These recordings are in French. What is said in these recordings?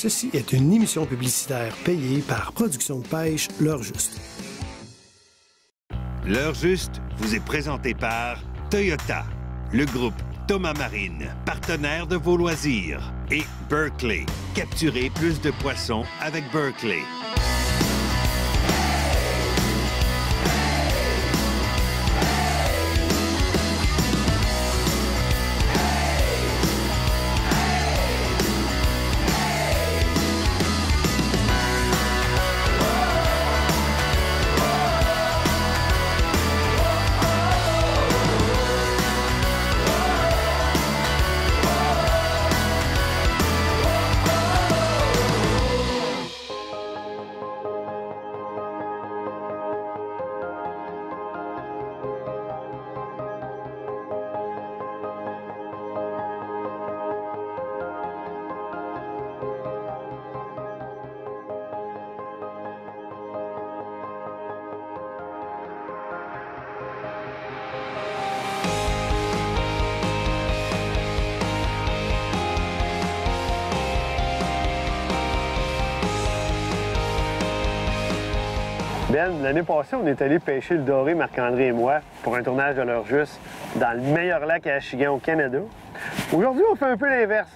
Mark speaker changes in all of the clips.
Speaker 1: Ceci est une émission publicitaire payée par Production de pêche L'Heure Juste.
Speaker 2: L'Heure Juste vous est présenté par Toyota, le groupe Thomas Marine, partenaire de vos loisirs, et Berkley. Capturez plus de poissons avec Berkley.
Speaker 3: Ben, l'année passée, on est allé pêcher le doré, Marc-André et moi, pour un tournage de l'Heure Juste, dans le meilleur lac à Achigan au Canada. Aujourd'hui, on fait un peu l'inverse.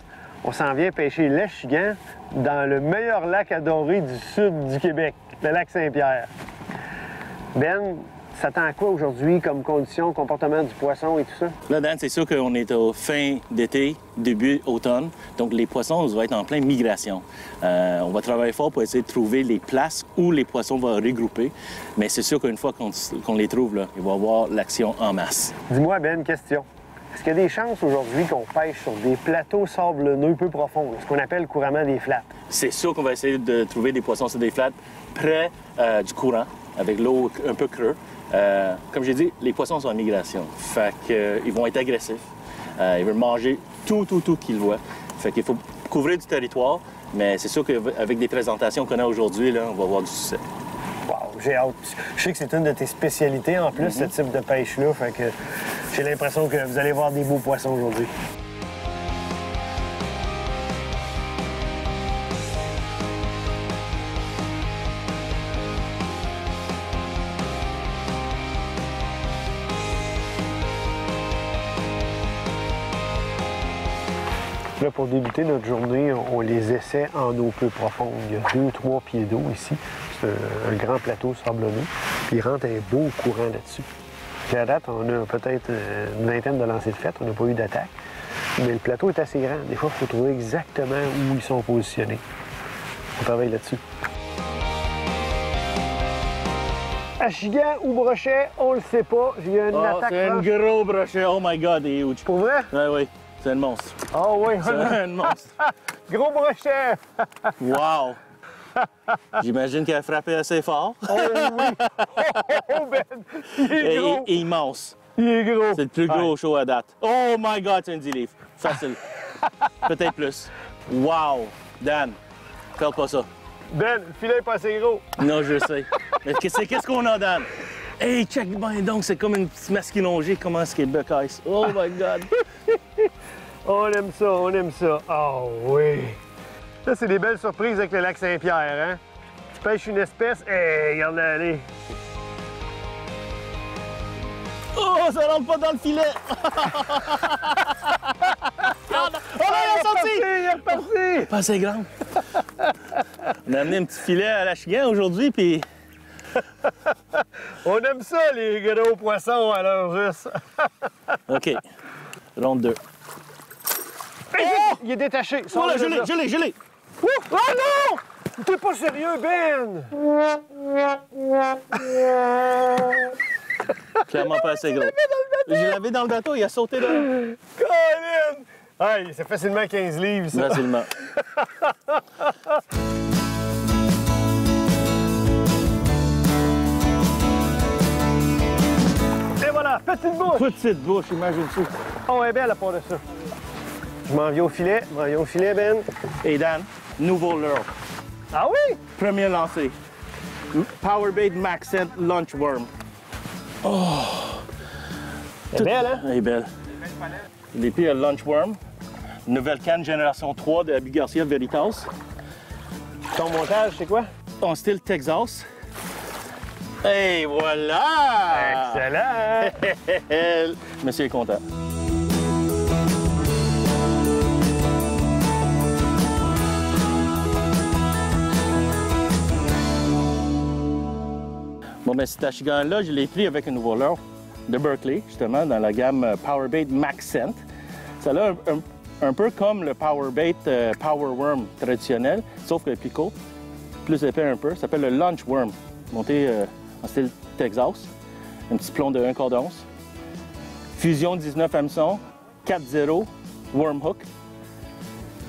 Speaker 3: On s'en vient pêcher l'Achigan dans le meilleur lac à doré du sud du Québec, le lac Saint-Pierre. Ben, ça tend à quoi aujourd'hui comme condition, comportement du poisson et tout ça?
Speaker 4: Là, Dan, c'est sûr qu'on est au fin d'été, début automne. Donc, les poissons vont être en pleine migration. On va travailler fort pour essayer de trouver les places où les poissons vont regrouper. Mais c'est sûr qu'une fois qu'on les trouve, là, il va y avoir l'action en masse.
Speaker 3: Dis-moi, Ben, une question. Est-ce qu'il y a des chances aujourd'hui qu'on pêche sur des plateaux sablonneux peu profonds, ce qu'on appelle couramment des flats?
Speaker 4: C'est sûr qu'on va essayer de trouver des poissons sur des flats près du courant, avec l'eau un peu creux. Comme j'ai dit, les poissons sont en migration. Fait qu'ils vont être agressifs. Ils veulent manger tout qu'ils voient. Fait qu'il faut couvrir du territoire, mais c'est sûr qu'avec des présentations qu'on a aujourd'hui, là, on va avoir du succès.
Speaker 3: Wow, j'ai hâte. Je sais que c'est une de tes spécialités en plus, ce type de pêche-là. Fait que j'ai l'impression que vous allez voir des beaux poissons aujourd'hui. Là, pour débuter notre journée, on les essaie en eau peu profonde. Il y a 2-3 pieds d'eau ici. C'est un grand plateau sablonneux. Puis il rentre un beau courant là-dessus. Puis à date, on a peut-être une vingtaine de lancers de fête. On n'a pas eu d'attaque. Mais le plateau est assez grand. Des fois, il faut trouver exactement où ils sont positionnés. On travaille là-dessus. Achigan ou brochet, on le sait pas. Il y a une attaque.
Speaker 4: C'est un gros brochet. Oh my God, il est huge.
Speaker 3: Pour vrai?
Speaker 4: Oui, oui. C'est un monstre.
Speaker 3: Oh oui,
Speaker 4: C'est un monstre.
Speaker 3: Gros brochet!
Speaker 4: Wow! J'imagine qu'il a frappé assez fort.
Speaker 3: Oh oui! Oh, Ben! Il est gros!
Speaker 4: Et immense.
Speaker 3: Il est gros!
Speaker 4: C'est le plus gros show à date. Oh my God, c'est un 10 livres. Facile. Peut-être plus. Wow! Dan, fais pas ça.
Speaker 3: Ben, le filet est pas assez gros.
Speaker 4: Non, je sais. Mais qu'est-ce qu'on a, Dan? Hey, check bien donc, c'est comme une petite masquinongée. Comment est-ce qu'il est buckeyes? Oh my God!
Speaker 3: On aime ça, on aime ça. Oh oui! Là, c'est des belles surprises avec le lac Saint-Pierre, hein? Tu pêches une espèce, regarde-la aller.
Speaker 4: Oh, ça rentre pas dans le filet! Regarde! Oh là, il est sorti!
Speaker 3: Il est reparti!
Speaker 4: Pas assez grand. On a amené un petit filet à l'Achigan aujourd'hui, puis...
Speaker 3: On aime ça, les gros poissons, à l'heure juste.
Speaker 4: OK. Ronde 2.
Speaker 3: Oh! Il est détaché.
Speaker 4: Voilà, je l'ai.
Speaker 3: Oh non! T'es pas sérieux, Ben!
Speaker 4: Clairement pas assez gros. Je l'avais dans le bateau, il a sauté là.
Speaker 3: Colin! Hey, c'est facilement 15 livres, ça.
Speaker 4: Facilement.
Speaker 3: Et voilà, petite bouche!
Speaker 4: Petite bouche, imagine-tu.
Speaker 3: Oh, elle est belle à part de ça. Je m'en viens au filet, Ben.
Speaker 4: Et Dan, nouveau leurre.
Speaker 3: Ah oui?
Speaker 4: Premier lancé. Powerbait Maxent Lunchworm. Oh!
Speaker 3: Elle est belle, hein?
Speaker 4: Elle est belle. Depuis le Lunchworm, nouvelle canne génération 3 de Abby Garcia Veritas.
Speaker 3: Ton montage, c'est quoi?
Speaker 4: En style Texas. Et voilà!
Speaker 3: Excellent!
Speaker 4: Monsieur est content. Bon, ben cet achigan-là, je l'ai pris avec un nouveau leurre de Berkley, justement, dans la gamme Powerbait Maxcent. Ça a un peu comme le Powerbait Power Worm traditionnel, sauf que plus court, plus épais un peu. Ça s'appelle le Lunch Worm, monté en style Texas. Un petit plomb de 1/4 d'once. Fusion 19 hameçons, 4-0, Worm Hook.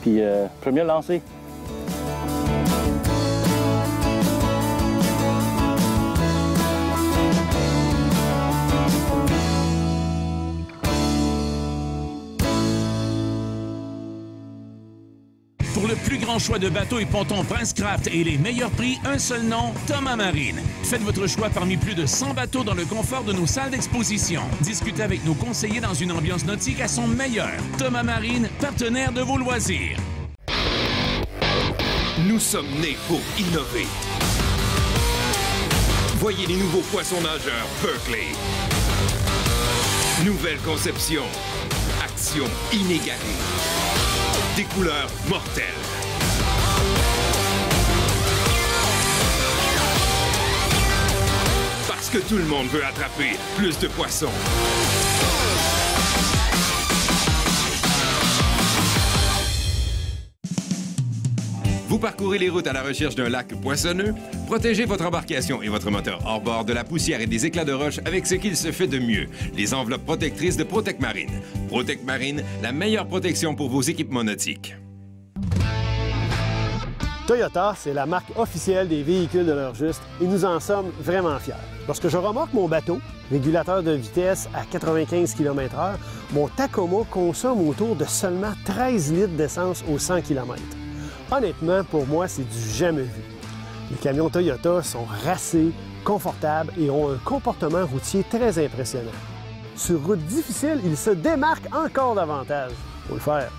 Speaker 4: Puis, premier lancé.
Speaker 5: Pour le plus grand choix de bateaux et pontons Princecraft et les meilleurs prix, un seul nom, Thomas Marine. Faites votre choix parmi plus de 100 bateaux dans le confort de nos salles d'exposition. Discutez avec nos conseillers dans une ambiance nautique à son meilleur. Thomas Marine, partenaire de vos loisirs.
Speaker 6: Nous sommes nés pour innover. Voyez les nouveaux poissons nageurs Berkley. Nouvelle conception. Action inégalée. Des couleurs mortelles. Parce que tout le monde veut attraper plus de poissons. Vous parcourez les routes à la recherche d'un lac poissonneux? Protégez votre embarcation et votre moteur hors bord de la poussière et des éclats de roche avec ce qu'il se fait de mieux, les enveloppes protectrices de Protec Marine. Protec Marine, la meilleure protection pour vos équipements nautiques.
Speaker 1: Toyota, c'est la marque officielle des véhicules de l'heure juste et nous en sommes vraiment fiers. Lorsque je remorque mon bateau, régulateur de vitesse à 95 km/h, mon Tacoma consomme autour de seulement 13 litres d'essence au 100 km. Honnêtement, pour moi, c'est du jamais vu. Les camions Toyota sont racés, confortables et ont un comportement routier très impressionnant. Sur route difficile, ils se démarquent encore davantage. Faut le faire.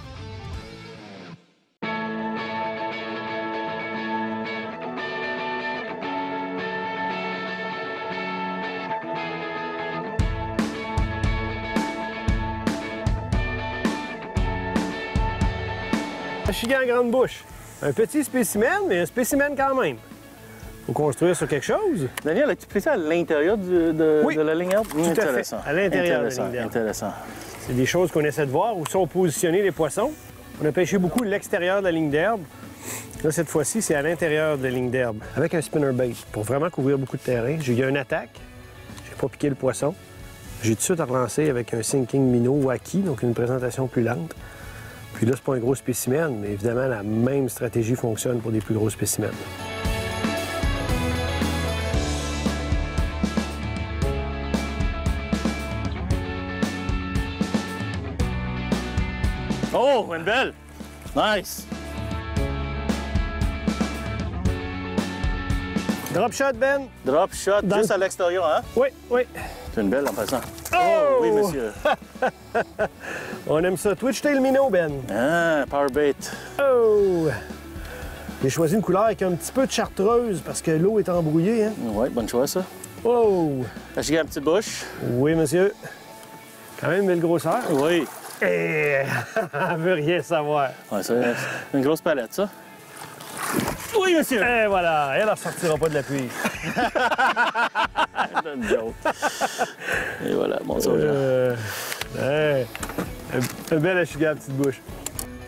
Speaker 1: Achigan grande bouche. Un petit spécimen, mais un spécimen quand même. Faut construire sur quelque chose.
Speaker 4: Daniel, as-tu pris ça à l'intérieur de la ligne d'herbe?
Speaker 1: Tout à fait, à l'intérieur de la ligne d'herbe.
Speaker 4: Intéressant.
Speaker 1: C'est des choses qu'on essaie de voir, où sont positionnés les poissons. On a pêché beaucoup l'extérieur de la ligne d'herbe. Là, cette fois-ci, c'est à l'intérieur de la ligne d'herbe, avec un spinnerbait, pour vraiment couvrir beaucoup de terrain. J'ai eu une attaque, j'ai pas piqué le poisson. J'ai tout de suite relancé avec un sinking minnow wacky, donc une présentation plus lente. Puis là, c'est pas un gros spécimen, mais évidemment, la même stratégie fonctionne pour des plus gros spécimens.
Speaker 4: Oh, une belle! Nice!
Speaker 1: Drop shot, Ben?
Speaker 4: Drop shot, juste à l'extérieur, hein?
Speaker 1: Oui, oui.
Speaker 4: C'est une belle en passant.
Speaker 1: Oh!
Speaker 4: Oui, monsieur.
Speaker 1: On aime ça. Twitch tail minnow, Ben.
Speaker 4: Ah, Powerbait.
Speaker 1: Oh! J'ai choisi une couleur avec un petit peu de chartreuse parce que l'eau est embrouillée, hein?
Speaker 4: Oui, bonne choix, ça.
Speaker 1: Oh!
Speaker 4: Achigan, petite bouche.
Speaker 1: Oui, monsieur. Quand même une belle grosseur.
Speaker 4: Oui.
Speaker 1: Eh! Elle veut rien savoir.
Speaker 4: Ouais, c'est une grosse palette, ça. Oui, monsieur.
Speaker 1: Et voilà, elle ne ressortira pas de la pluie.
Speaker 4: Une joke. Et voilà, bon ça.
Speaker 1: Un bel achigan, petite bouche.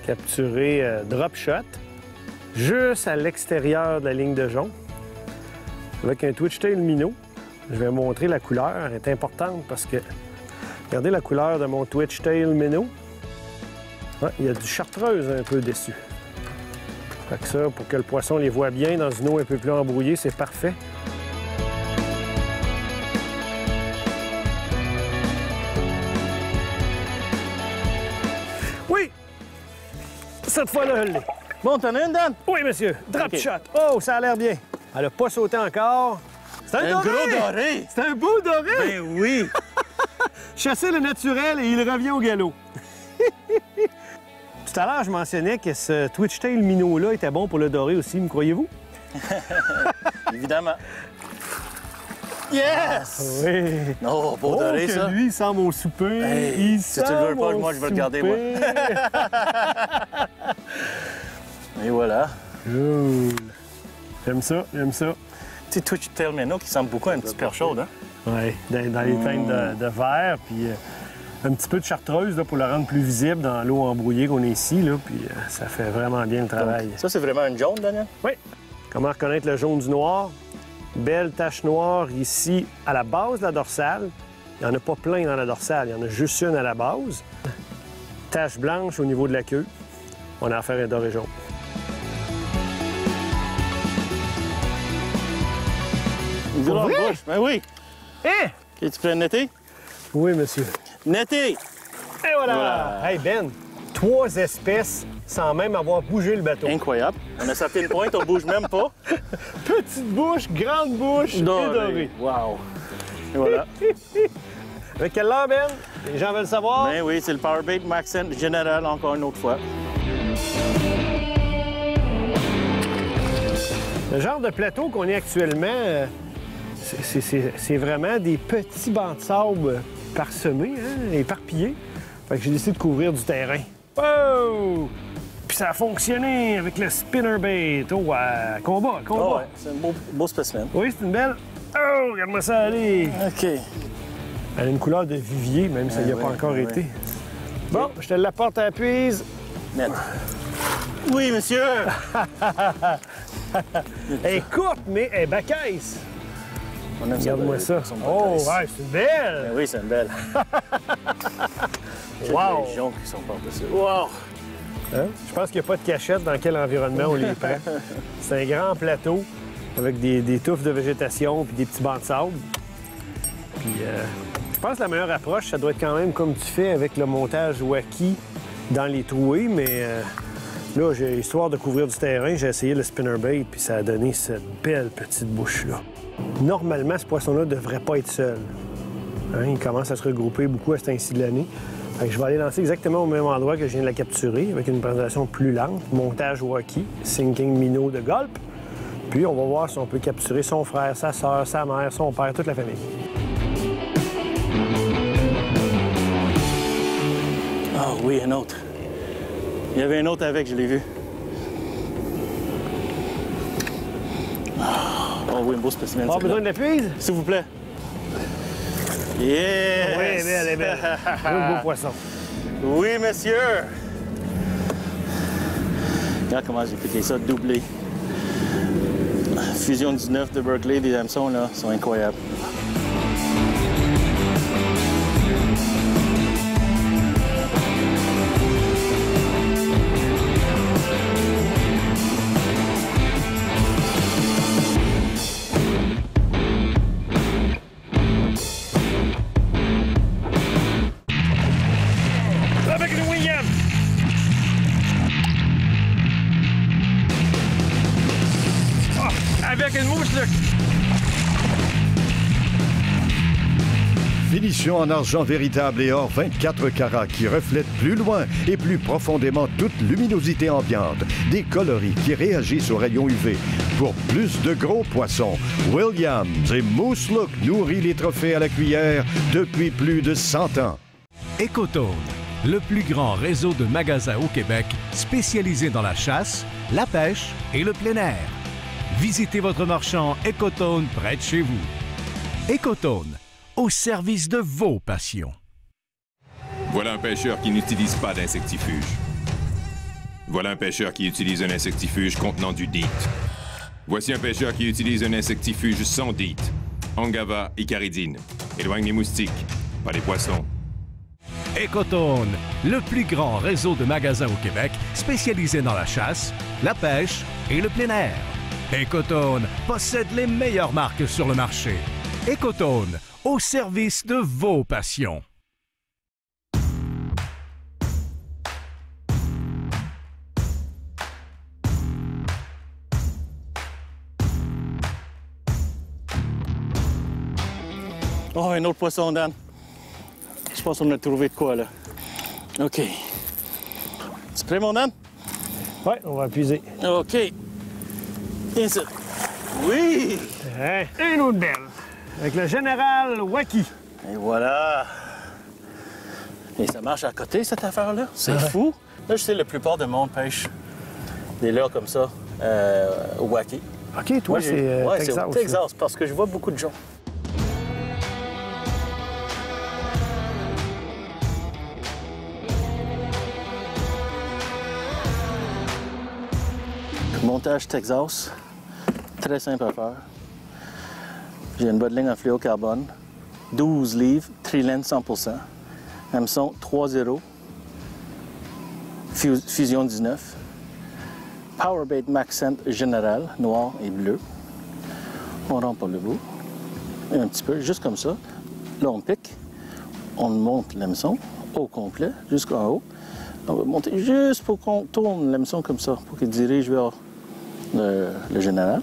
Speaker 1: Capturé drop shot, juste à l'extérieur de la ligne de jonc, avec un twitch tail minnow. Je vais montrer la couleur, elle est importante parce que, regardez la couleur de mon twitch tail minnow. Ouais, il y a du chartreuse un peu dessus. Fait que ça, pour que le poisson les voit bien dans une eau un peu plus embrouillée, c'est parfait. Oui! Cette fois-là, je l'ai.
Speaker 4: Bon, t'en as une, Dan?
Speaker 1: Oui, monsieur. Drop
Speaker 4: OK.
Speaker 1: shot. Oh, ça a l'air bien. Elle n'a pas sauté encore. C'est un doré!
Speaker 4: gros doré!
Speaker 1: C'est un beau doré!
Speaker 4: Ben oui!
Speaker 1: Chasser le naturel et il revient au galop. Tout à l'heure, je mentionnais que ce Twitch-tail minnow-là était bon pour le doré aussi, me croyez-vous?
Speaker 4: Évidemment. Yes!
Speaker 1: Oui.
Speaker 4: Non, beau doré,
Speaker 1: que
Speaker 4: ça.
Speaker 1: lui, il sent mon souper.
Speaker 4: Hey,
Speaker 1: il
Speaker 4: si tu
Speaker 1: sent
Speaker 4: le veux pas,
Speaker 1: mon
Speaker 4: moi, je vais le garder, moi.
Speaker 1: souper.
Speaker 4: Et voilà.
Speaker 1: Cool. J'aime ça, j'aime ça.
Speaker 4: Tu sais, Twitch Tail Minnow qui semble beaucoup un petit perche chaude, hein?
Speaker 1: Oui, dans les teintes de verre, puis un petit peu de chartreuse là, pour le rendre plus visible dans l'eau embrouillée qu'on est ici, là, puis ça fait vraiment bien le travail.
Speaker 4: Donc, ça, c'est vraiment une jaune, Daniel?
Speaker 1: Oui. Comment reconnaître le jaune du noir? Belle tache noire ici à la base de la dorsale. Il n'y en a pas plein dans la dorsale, il y en a juste une à la base. Tache blanche au niveau de la queue. On a affaire à un doré jaune.
Speaker 4: Une grosse
Speaker 1: vrai?
Speaker 4: bouche. Ben oui.
Speaker 1: Hein?
Speaker 4: OK, tu peux netté?
Speaker 1: Oui, monsieur.
Speaker 4: Netté!
Speaker 1: Et voilà! Hey, Ben, 3 espèces sans même avoir bougé le bateau.
Speaker 4: Incroyable. On a sorti une pointe, on bouge même pas.
Speaker 1: Petite bouche, grande bouche et dorée.
Speaker 4: Wow. Et voilà.
Speaker 1: Avec quelle heure, Ben? Les gens veulent savoir.
Speaker 4: Ben oui, c'est le Powerbait Maxent Général encore une autre fois.
Speaker 1: Le genre de plateau qu'on est actuellement, c'est vraiment des petits bancs de sable parsemés, hein, éparpillés. Fait que j'ai décidé de couvrir du terrain. Oh! Puis ça a fonctionné avec le spinnerbait. Oh, combat, combat.
Speaker 4: Oh, ouais, c'est un beau spécimen.
Speaker 1: Oui, c'est une belle. Oh, regarde-moi ça aller.
Speaker 4: OK.
Speaker 1: Elle a une couleur de vivier, même si elle n'y a pas encore été. Bon, je te l'apporte à la puise.
Speaker 4: Net. Oui, monsieur!
Speaker 1: Elle est courte, mais elle est bacaisse.
Speaker 4: On aime
Speaker 1: Regarde-moi ça. Oh, ouais, c'est une belle.
Speaker 4: Ben oui, c'est une belle.
Speaker 1: Wow.
Speaker 4: Les joncs qui sont par-dessus.
Speaker 1: Wow! Hein? Je pense qu'il n'y a pas de cachette dans quel environnement on les prend. C'est un grand plateau avec des touffes de végétation puis des petits bancs de sable. Puis je pense que la meilleure approche, ça doit être quand même comme tu fais avec le montage wacky dans les trouées, mais là, histoire de couvrir du terrain, j'ai essayé le spinnerbait puis ça a donné cette belle petite bouche-là. Normalement, ce poisson-là ne devrait pas être seul. Hein? Il commence à se regrouper beaucoup à cet ainsi de l'année. Fait que je vais aller lancer exactement au même endroit que je viens de la capturer, avec une présentation plus lente, montage wacky, sinking minnow de Gulp. Puis on va voir si on peut capturer son frère, sa sœur, sa mère, son père, toute la famille.
Speaker 4: Ah oui, un autre. Il y avait un autre avec, je l'ai vu. Oh oui, un beau spécimen.
Speaker 1: Pas besoin de la puise?
Speaker 4: S'il vous plaît. Yes!
Speaker 1: Oui, elle est belle. Un beau poisson.
Speaker 4: Oui, monsieur! Regarde comment j'ai piqué ça, doublé. Fusion 19 de Berkeley, les hameçons, là, sont incroyables.
Speaker 1: Avec le William! Avec une mouche, là!
Speaker 7: Finition en argent véritable et or 24 carats qui reflète plus loin et plus profondément toute luminosité ambiante. Des coloris qui réagissent aux rayons UV. Pour plus de gros poissons, Williams et Moose Look nourrit les trophées à la cuillère depuis plus de 100 ans.
Speaker 8: Ecotone, le plus grand réseau de magasins au Québec spécialisé dans la chasse, la pêche et le plein air. Visitez votre marchand Ecotone près de chez vous. Ecotone, au service de vos passions.
Speaker 6: Voilà un pêcheur qui n'utilise pas d'insectifuge. Voilà un pêcheur qui utilise un insectifuge contenant du DEET. Voici un pêcheur qui utilise un insectifuge sans DEET. Angava icaridine. Éloigne les moustiques, pas les poissons.
Speaker 8: Ecotone, le plus grand réseau de magasins au Québec spécialisé dans la chasse, la pêche et le plein air. Ecotone possède les meilleures marques sur le marché. Ecotone, au service de vos passions.
Speaker 4: Oh, un autre poisson, Dan. Je pense qu'on a trouvé de quoi, là. OK. Tu es prêt, mon âne?
Speaker 1: Oui, on va appuyer.
Speaker 4: OK. Ici. Oui!
Speaker 1: Hein? Une autre belle. Avec le général Wacky.
Speaker 4: Et voilà. Et ça marche à côté, cette affaire-là. C'est fou. Là, je sais, la plupart du monde pêche des leurres comme ça au Wacky.
Speaker 1: OK, toi, c'est Texas
Speaker 4: c'est au
Speaker 1: aussi.
Speaker 4: Texas, parce que je vois beaucoup de gens. Montage Texas, très simple à faire. J'ai une botte de ligne en fluorocarbone, 12 livres, trilène 100%, hameçon 3.0, fusion 19, Powerbait Maxent général, noir et bleu. On rentre par le bout, et un petit peu, juste comme ça. Là, on pique, on monte l'hameçon au complet, jusqu'en haut. On va monter juste pour qu'on tourne l'hameçon comme ça, pour qu'il dirige vers le général.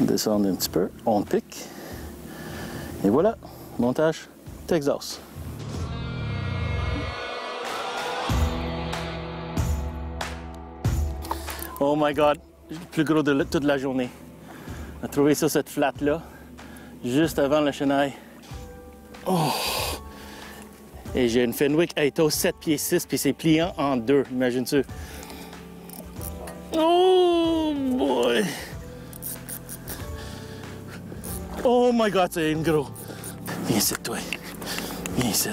Speaker 4: On descend un petit peu, on pique. Et voilà, montage Texas. Oh my God, le plus gros de toute la journée. On a trouvé ça, cette flat-là, juste avant la chenaille. Oh! Et j'ai une Fenwick Aito 7 pieds 6, puis c'est pliant en deux, imagine-tu. Oh boy! Oh my God, c'est une gros. Viens ici, toi. Viens ici.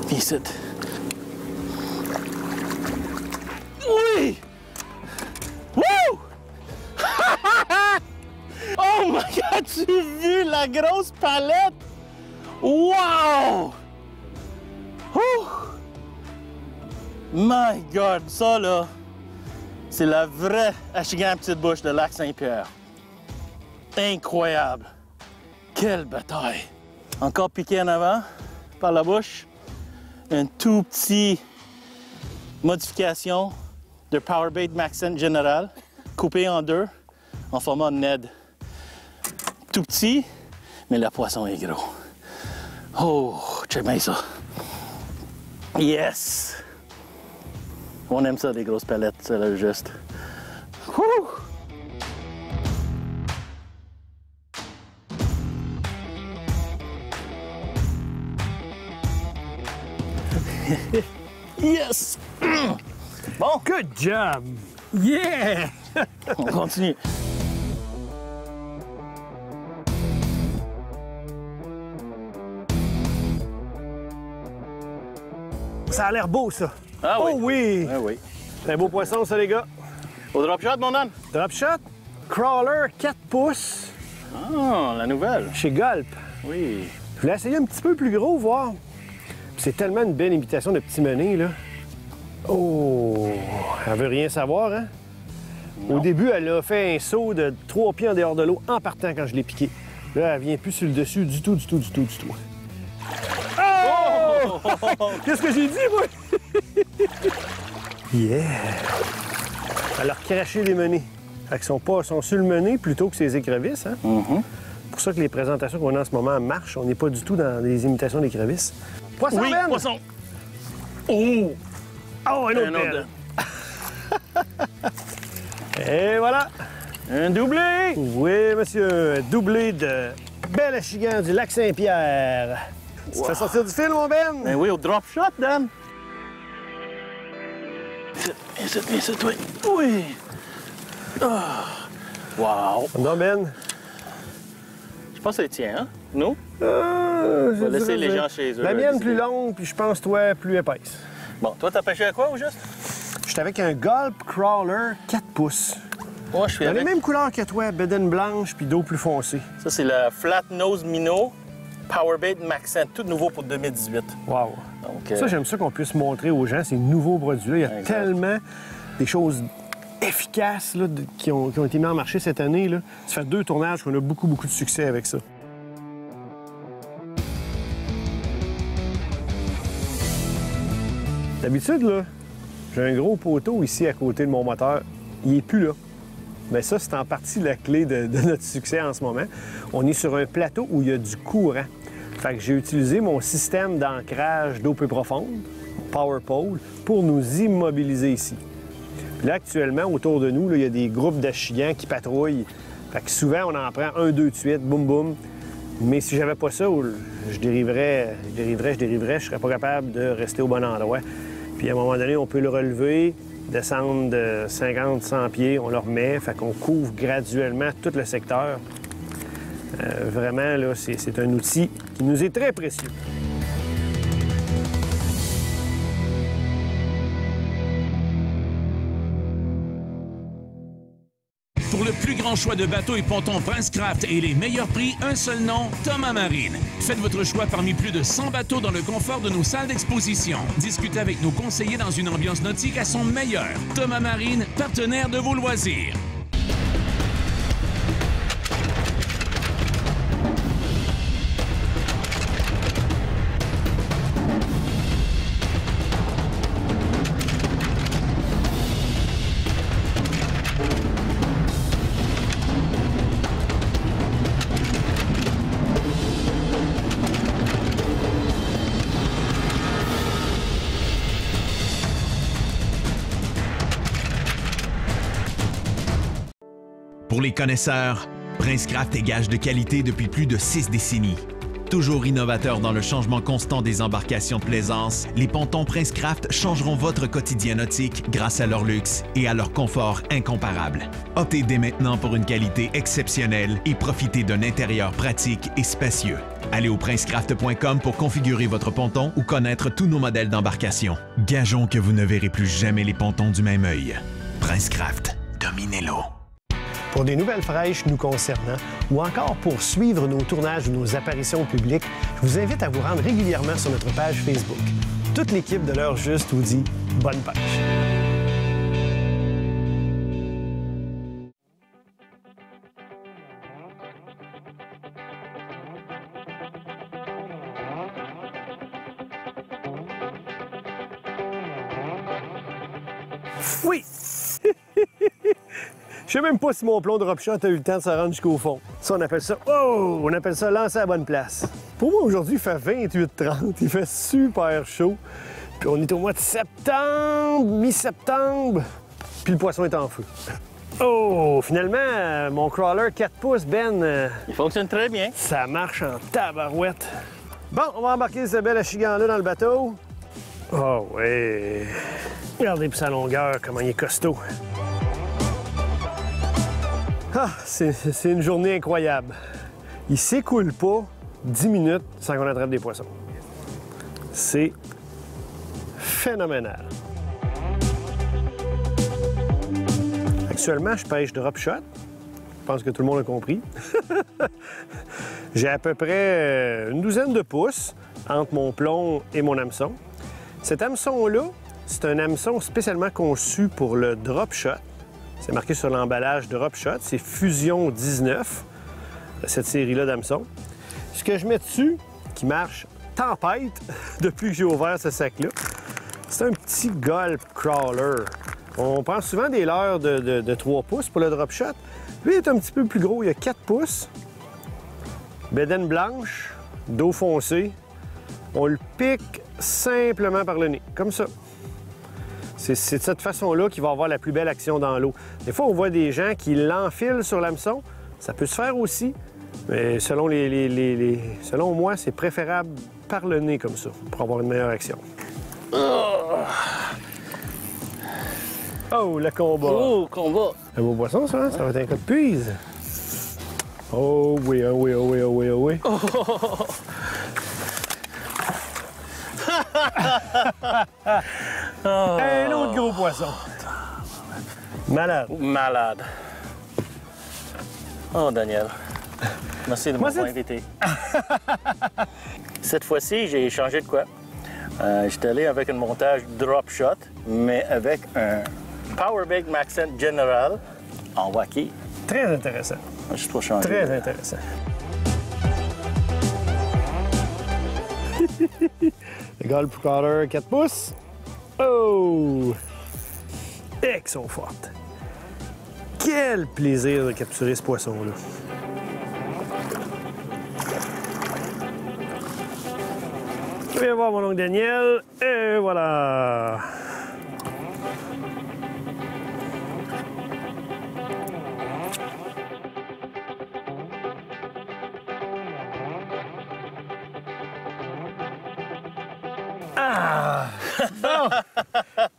Speaker 4: Viens ici. Oui! Woo! Oh my God, tu as vu la grosse palette? Wow! Ouh! My God, ça là, c'est la vraie Achigan Petite Bouche de Lac-Saint-Pierre. Incroyable! Quelle bataille! Encore piqué en avant par la bouche. Une tout petite modification de Powerbait Maxent général, coupé en deux en format Ned. Tout petit, mais le poisson est gros. Oh, check bien ça. Yes! On aime ça, les grosses palettes, c'est là juste. Wouh! Yes! Bon,
Speaker 1: Good job! Yeah!
Speaker 4: on continue.
Speaker 1: Ça a l'air beau, ça.
Speaker 4: Ah oui.
Speaker 1: Oh oui!
Speaker 4: Ah oui.
Speaker 1: C'est un beau poisson, ça, les gars.
Speaker 4: Au drop shot, mon âne?
Speaker 1: Drop shot, crawler 4 pouces
Speaker 4: Ah, la nouvelle.
Speaker 1: chez Gulp.
Speaker 4: Oui.
Speaker 1: Je voulais essayer un petit peu plus gros, voir. Puis c'est tellement une belle imitation de petit mené, là. Oh! Elle veut rien savoir, hein?
Speaker 4: Non.
Speaker 1: Au début, elle a fait un saut de 3 pieds en dehors de l'eau en partant quand je l'ai piqué. Là, elle vient plus sur le dessus du tout. Oh! Qu'est-ce que j'ai dit, moi? Yeah! Elle a recraché les menés. Fait qu'ils sont sur le mené plutôt que ses écrevisses, hein? C'est pour ça que les présentations qu'on a en ce moment marchent. On n'est pas du tout dans des imitations d'écrevisses. Poisson,
Speaker 4: Oui,
Speaker 1: Ben!
Speaker 4: poisson. Oh!
Speaker 1: Oh, un autre belle. Et voilà!
Speaker 4: Un doublé!
Speaker 1: Oui, monsieur, doublé de bel Achigan du Lac-Saint-Pierre. Tu te fais sortir du fil, mon Ben?
Speaker 4: Ben oui, au drop shot, Dan. Viens, toi. Oui! Ah! Wow!
Speaker 1: Non, Ben?
Speaker 4: Je pense que c'est le tien, hein? Nous?
Speaker 1: On
Speaker 4: va laisser les gens chez eux.
Speaker 1: La mienne plus longue, puis je pense, toi, plus épaisse.
Speaker 4: Bon, toi, t'as pêché à quoi, au juste?
Speaker 1: J'étais avec un Gulp Crawler 4 pouces.
Speaker 4: Moi, je suis
Speaker 1: Dans
Speaker 4: avec...
Speaker 1: les mêmes couleurs que toi, bedaine blanche puis d'eau plus foncée.
Speaker 4: Ça, c'est la Flat Nose Minnow Powerbait Maxent, tout nouveau pour 2018.
Speaker 1: Wow!
Speaker 4: Donc,
Speaker 1: Ça, j'aime ça qu'on puisse montrer aux gens ces nouveaux produits-là. Il y a
Speaker 4: Exact.
Speaker 1: tellement des choses efficaces là, qui ont été mis en marché cette année. Là. Ça fait 2 tournages qu'on a beaucoup de succès avec ça. D'habitude, là, j'ai un gros poteau ici à côté de mon moteur. Il n'est plus là. Mais ça, c'est en partie la clé de notre succès en ce moment. On est sur un plateau où il y a du courant. Fait que j'ai utilisé mon système d'ancrage d'eau peu profonde power pole pour nous immobiliser ici. Puis là, actuellement, autour de nous, là, il y a des groupes d'achigans qui patrouillent. Fait que souvent, on en prend un, deux de suite, boum, boum. Mais si j'avais pas ça, je dériverais, je serais pas capable de rester au bon endroit. Puis à un moment donné, on peut le relever, descendre de 50, 100 pieds, on le remet, fait qu'on couvre graduellement tout le secteur. Vraiment, là, c'est un outil qui nous est très précieux.
Speaker 5: Pour le plus grand choix de bateaux et pontons Princecraft et les meilleurs prix, un seul nom, Thomas Marine. Faites votre choix parmi plus de 100 bateaux dans le confort de nos salles d'exposition. Discutez avec nos conseillers dans une ambiance nautique à son meilleur. Thomas Marine, partenaire de vos loisirs.
Speaker 9: Pour les connaisseurs, Princecraft est gage de qualité depuis plus de 6 décennies. Toujours innovateur dans le changement constant des embarcations de plaisance, les pontons Princecraft changeront votre quotidien nautique grâce à leur luxe et à leur confort incomparable. Optez dès maintenant pour une qualité exceptionnelle et profitez d'un intérieur pratique et spacieux. Allez au princecraft.com pour configurer votre ponton ou connaître tous nos modèles d'embarcation. Gageons que vous ne verrez plus jamais les pontons du même œil. Princecraft, dominez-le.
Speaker 1: Pour des nouvelles fraîches nous concernant ou encore pour suivre nos tournages ou nos apparitions publiques, je vous invite à vous rendre régulièrement sur notre page Facebook. Toute l'équipe de l'Heure Juste vous dit bonne pêche. Oui! Je sais même pas si mon plomb drop shot a eu le temps de se rendre jusqu'au fond. Ça, on appelle ça... Oh! On appelle ça lancer à la bonne place. Pour moi, aujourd'hui, il fait 28-30. Il fait super chaud. Puis on est au mois de septembre, mi-septembre. Puis le poisson est en feu. Oh! Finalement, mon crawler 4 pouces, Ben...
Speaker 4: Il fonctionne très bien.
Speaker 1: Ça marche en tabarouette. Bon, on va embarquer ce bel achigan-là dans le bateau. Oh, ouais. Regardez puis sa longueur, comment il est costaud. Ah, c'est une journée incroyable. Il s'écoule pas 10 minutes sans qu'on attrape des poissons. C'est phénoménal. Actuellement, je pêche drop shot. Je pense que tout le monde a compris. J'ai à peu près une douzaine de pouces entre mon plomb et mon hameçon. Cet hameçon-là, c'est un hameçon spécialement conçu pour le drop shot. C'est marqué sur l'emballage Drop Shot. C'est Fusion 19, cette série-là d'hameçons. Ce que je mets dessus, qui marche tempête depuis que j'ai ouvert ce sac-là, c'est un petit Gulp Crawler. On prend souvent des leurres de 3 pouces pour le Drop Shot. Lui, il est un petit peu plus gros. Il a 4 pouces. Bédaine blanche, dos foncé. On le pique simplement par le nez, comme ça. C'est de cette façon-là qu'il va avoir la plus belle action dans l'eau. Des fois, on voit des gens qui l'enfilent sur l'hameçon. Ça peut se faire aussi, mais selon moi, c'est préférable par le nez comme ça, pour avoir une meilleure action. Oh, le combat!
Speaker 4: Oh, combat!
Speaker 1: Un beau poisson, ça, hein? Ça va être un cas de puise. Oh oui, oh oui, oh oui, oh oui, oh oui. Oh. Un autre gros poisson. Malade.
Speaker 4: Malade. Oh, Daniel. Merci de m'avoir invité. Cette fois-ci, j'ai changé de quoi? J'étais allé avec un montage drop shot, mais avec un Powerbait Maxent General en wacky.
Speaker 1: Très intéressant.
Speaker 4: Juste pour changer.
Speaker 1: Très intéressant. Le Gulp Crawler 4 pouces. Oh! Et qu'ils sont fortes. Quel plaisir de capturer ce poisson-là. Viens voir mon oncle Daniel. Et voilà. Ah! Bon!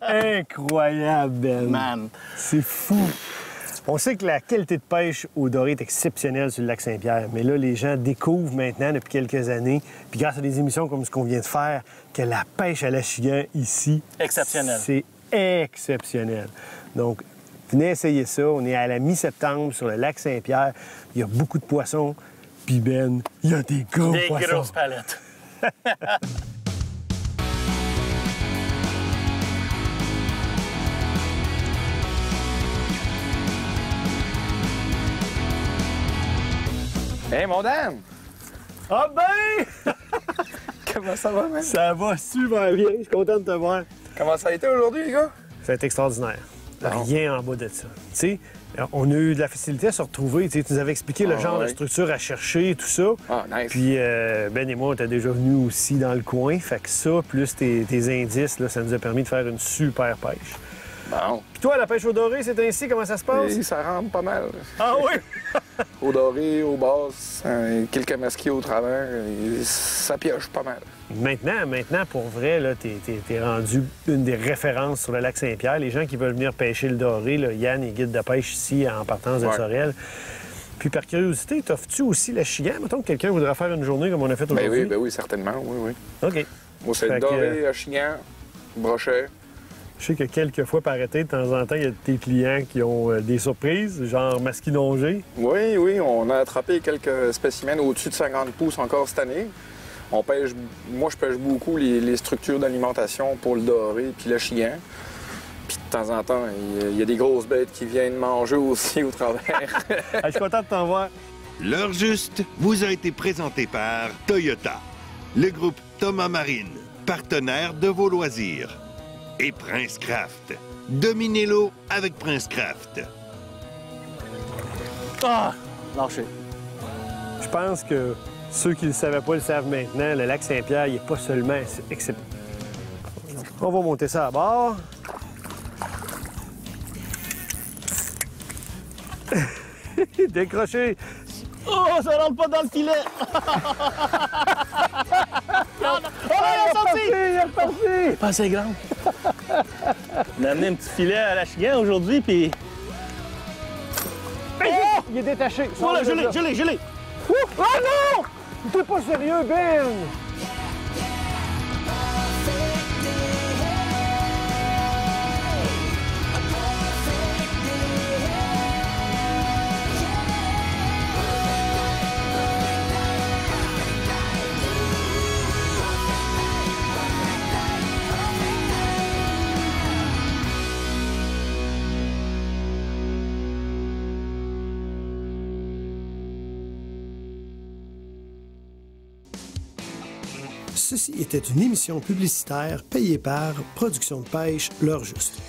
Speaker 1: Incroyable, Ben.
Speaker 4: Man.
Speaker 1: C'est fou. On sait que la qualité de pêche au doré est exceptionnelle sur le lac Saint-Pierre, mais là, les gens découvrent maintenant, depuis quelques années, puis grâce à des émissions comme ce qu'on vient de faire, que la pêche à l'achigan ici...
Speaker 4: Exceptionnel.
Speaker 1: C'est exceptionnel. Donc, venez essayer ça. On est à la mi-septembre sur le lac Saint-Pierre. Il y a beaucoup de poissons. Puis Ben, il y a des gros poissons.
Speaker 4: Des grosses palettes.
Speaker 10: Hey, mon Dan!
Speaker 1: Ah ben!
Speaker 10: Comment ça va, man?
Speaker 1: Ça va super bien. Je suis content de te voir.
Speaker 10: Comment ça a été aujourd'hui, les gars?
Speaker 1: Ça a été extraordinaire.
Speaker 10: Bon.
Speaker 1: Rien en bas de ça. Tu sais, on a eu de la facilité à se retrouver. Tu sais, tu nous avais expliqué le genre de structure à chercher, tout ça.
Speaker 10: Ah, nice.
Speaker 1: Puis Ben et moi, on était déjà venus aussi dans le coin. Fait que ça, plus tes indices, là, ça nous a permis de faire une super pêche.
Speaker 10: Bon.
Speaker 1: Puis toi, la pêche au doré, c'est ainsi? Comment ça se passe?
Speaker 10: Et ça rentre pas mal.
Speaker 1: Ah oui?
Speaker 10: Au doré, au basse, quelques masqués au travers, et ça pioche pas mal.
Speaker 1: Maintenant, pour vrai, là, t'es rendu une des références sur le lac Saint-Pierre. Les gens qui veulent venir pêcher le doré, là, Yann est guide de pêche ici en partance de Sorel. Puis par curiosité, t'offres-tu aussi l'achigan? Mettons que quelqu'un voudrait faire une journée comme on a fait aujourd'hui.
Speaker 10: Ben oui, certainement, oui.
Speaker 1: OK.
Speaker 10: Moi, c'est le doré, achigan, brochet.
Speaker 1: Je sais que quelques fois par été, de temps en temps, il y a tes clients qui ont des surprises, genre masquinongé.
Speaker 10: Oui, on a attrapé quelques spécimens au-dessus de 50 pouces encore cette année. On pêche, moi, je pêche beaucoup les structures d'alimentation pour le doré puis l'achigan. Puis de temps en temps, il y a des grosses bêtes qui viennent manger aussi au travers.
Speaker 1: Je suis content de t'en voir.
Speaker 2: L'heure juste vous a été présenté par Toyota, le groupe Thomas Marine, partenaire de vos loisirs, et Prince Craft. Dominez-l'eau avec Prince Craft.
Speaker 4: Ah! Lâché.
Speaker 1: Je pense que ceux qui ne le savaient pas le savent maintenant. Le lac Saint-Pierre, il n'est pas seulement exceptionnel. On va monter ça à bord. Décroché.
Speaker 4: Oh, ça rentre pas dans le filet!
Speaker 1: Il est reparti!
Speaker 4: Pas assez grand. On a amené un petit filet à l'achigan aujourd'hui, puis...
Speaker 1: Oh! Il est détaché.
Speaker 4: Voilà, je l'ai!
Speaker 1: Oh non! T'es pas sérieux, Ben! Ceci était une émission publicitaire payée par Production de pêche L'Heure Juste.